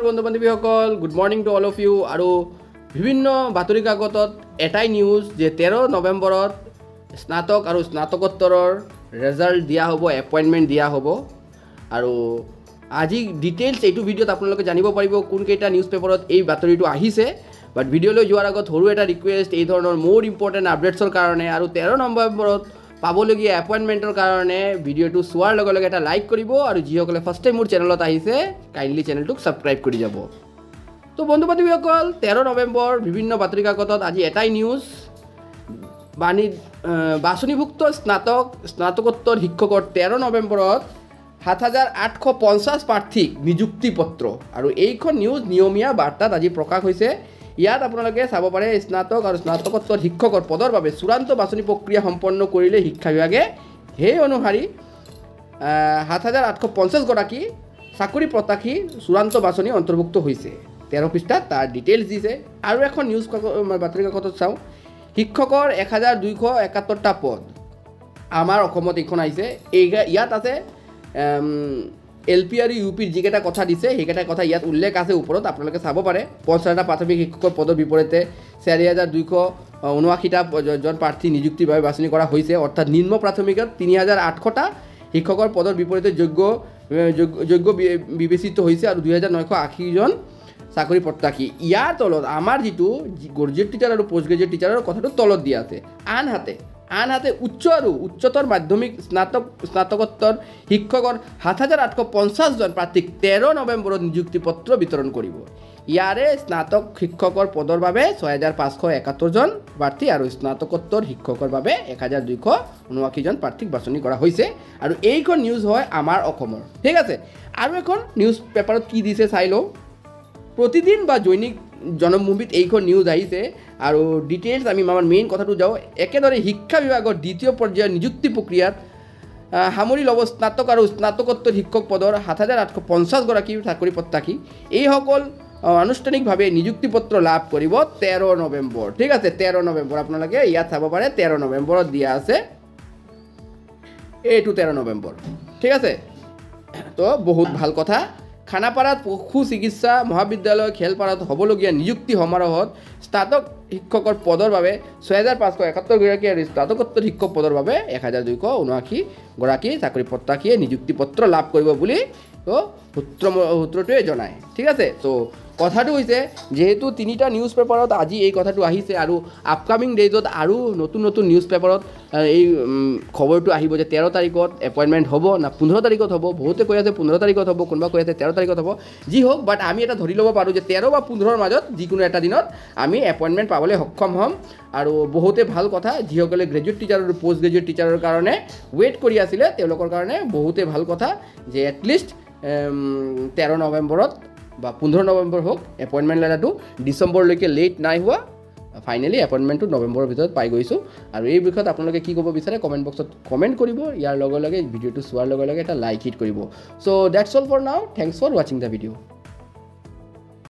বন্ধু বান্ধৱীসকল good morning to all of you আৰু বিভিন্ন বাতৰি কাকতত এটাই নিউজ যে 13 নৱেম্বৰত স্নাতক আৰু স্নাতকোত্তৰৰ ৰিজাল্ট দিয়া হ'ব এপইণ্টমেণ্ট দিয়া হ'ব আৰু আজি ডিটেইলছ এইটো ভিডিঅ'ত আপোনালোকে জানিব পাৰিব কোনকেইটা নিউজ পেপাৰত এই বাতৰিটো আহিছে বাট ভিডিঅ'লৈ যোৱাৰ আগত সৰু এটা ৰিকুৱেষ্ট এই ধৰণৰ মোৰ ইম্পৰ্টেণ্ট আপডেটছৰ কাৰণে আৰু 13 নৱেম্বৰত পাবলগীয়া এপইণ্টমেণ্টৰ কাৰণে ভিডিঅ'টো চোৱাৰ লগে লগে এটা লাইক কৰিব আৰু যিসকলে ফাৰ্ষ্ট টাইম মোৰ চেনেলত আহিছে কাইণ্ডলি চেনেলটোক ছাবস্ক্ৰাইব কৰি যাব তো বন্ধু বান্ধৱীসকল 13 নৱেম্বৰ বিভিন্ন বাতৰি কাকতত আজি এটাই নিউজ বাছনিভুক্ত স্নাতকোত্তৰ শিক্ষকৰ 13 নৱেম্বৰত ৭,৮৫০ প্ৰাৰ্থীক নিযুক্তি পত্ৰ আৰু এইখন নিউজ নিয়মীয়া বাৰ্তাত আজি প্ৰকাশ হৈছে ইয়াত আপোনালোকে চাব পাৰে স্নাতক আৰু স্নাতকোত্তৰ শিক্ষকৰ পদৰ বাবে চূড়ান্ত বাছনি প্ৰক্ৰিয়া সম্পন্ন কৰিলে শিক্ষা বিভাগে সেই অনুসৰি ৭,৮৫০ গৰাকী চাকৰি প্ৰত্যাশী চূড়ান্ত বাছনি অন্তৰ্ভুক্ত হৈছে 13 পৃষ্ঠাত তাৰ ডিটেইলছ দিছে আৰু এখন নিউজ বাতৰি কাকতত চাওঁ শিক্ষকৰ ১,২৭১টা পদ আমাৰ অসমত এইখন আহিছে ইয়াত আছে LP আৰু UPৰ যিকেইটা কথা দিছে সেইকেইটা কথা ইয়াত উল্লেখ আছে ওপৰত আপোনালোকে চাব পাৰে ৫০টা প্ৰাথমিক শিক্ষকৰ পদৰ বিপৰীতে ৪,২৭৯টা জন প্ৰাৰ্থী নিযুক্তিৰ বাবে বাছনি কৰা হৈছে অৰ্থাৎ নিম্ন প্ৰাথমিকত ৩,৮০০টা শিক্ষকৰ পদৰ বিপৰীতে যোগ্য বিবেচিত হৈছে আৰু ২,৯৮০ জন চাকৰি প্ৰত্যাশী ইয়াৰ তলত আমাৰ যিটো গ্ৰেজুৱেট টিচাৰ আৰু পোষ্ট গ্ৰেজুৱেট টিচাৰৰ কথাটো তলত দিয়া আছে আনহাতে উচ্চ আৰু উচ্চতৰ মাধ্যমিক স্নাতকোত্তৰ শিক্ষকৰ ৭,৮৫০ জন প্ৰাৰ্থীক 13 নৱেম্বৰত নিযুক্তি পত্ৰ বিতৰণ কৰিব ইয়াৰে স্নাতক শিক্ষকৰ পদৰ বাবে ৬,৫৭১ জন প্ৰাৰ্থী আৰু স্নাতকোত্তৰ শিক্ষকৰ বাবে ১,২৭৯ জন প্ৰাৰ্থীক বাছনি কৰা হৈছে আৰু এইখন নিউজ হয় আমাৰ অসমৰ ঠিক আছে আৰু এখন নিউজ পেপাৰত কি দিছে চাই লওঁ প্ৰতিদিন বা দৈনিক জনমভূমিত এইখন নিউজ আহিছে আৰু ডিটেইলছ আমি আমাৰ মেইন কথাটো যাওঁ একেদৰে শিক্ষা বিভাগৰ দ্বিতীয় পৰ্যায়ৰ নিযুক্তি প্ৰক্ৰিয়াত সামৰি ল'ব স্নাতক আৰু স্নাতকোত্তৰ শিক্ষক পদৰ ৭,৮৫০ গৰাকী চাকৰি প্ৰত্যাশী এইসকল আনুষ্ঠানিকভাৱে নিযুক্তি পত্ৰ লাভ কৰিব 13 নৱেম্বৰ ঠিক আছে 13 নৱেম্বৰ আপোনালোকে ইয়াত চাব পাৰে 13 নৱেম্বৰত দিয়া আছে এইটো 13 নৱেম্বৰ ঠিক আছে তো বহুত ভাল কথা খানাপাৰাত পশু চিকিৎসা মহাবিদ্যালয় খেলপাৰাত হ'বলগীয়া নিযুক্তি সমাৰোহত স্নাতক শিক্ষকৰ পদৰ বাবে ৬,৫৭১ গৰাকী আৰু স্নাতকোত্তৰ শিক্ষক পদৰ বাবে ১,২৭৯ গৰাকী চাকৰি প্ৰত্যাশীয়ে নিযুক্তি পত্ৰ লাভ কৰিব বুলি তো সূত্ৰটোৱে জনায় ঠিক আছে তো কথাটো হৈছে যেহেতু তিনিটা নিউজ পেপাৰত আজি এই কথাটো আহিছে আৰু আপকামিং ডেজত আৰু নতুন নিউজ পেপাৰত এই খবৰটো আহিব যে 13 তাৰিখত এপইণ্টমেণ্ট হ'ব না 15 তাৰিখত হ'ব বহুতে কৈ আছে 15 তাৰিখত হ'ব কোনোবা কৈ আছে 13 তাৰিখত হ'ব যি হওক বাট আমি এটা ধৰি ল'ব পাৰোঁ যে 13 বা 15ৰ মাজত যিকোনো এটা দিনত আমি এপইণ্টমেণ্ট পাবলৈ সক্ষম হ'ম আৰু বহুতে ভাল কথা যিসকলে গ্ৰেজুৱেট টিচাৰ আৰু পোষ্ট গ্ৰেজুৱেট টিচাৰৰ কাৰণে ৱেইট কৰি আছিলে তেওঁলোকৰ কাৰণে বহুতে ভাল কথা যে এটলিষ্ট 13 নৱেম্বৰত বা 15 নৱেম্বৰ হোক এপইণ্টমেণ্ট লোৱাটো ডিচেম্বৰলৈকে লেট নাই হোৱা ফাইনেলি এপইণ্টমেণ্টটো নৱেম্বৰৰ ভিতৰত পাই গৈছোঁ আৰু এই বিষয়ত আপোনালোকে কি ক'ব বিচাৰে কমেণ্ট বক্সত কমেণ্ট কৰিব ইয়াৰ লগে লগে ভিডিঅ'টো চোৱাৰ লগে লগে এটা লাইক হিট কৰিব চ' ডেটছ অল ফৰ নাও থেংকছ ফৰ ৱাচিং দ্য ভিডিঅ'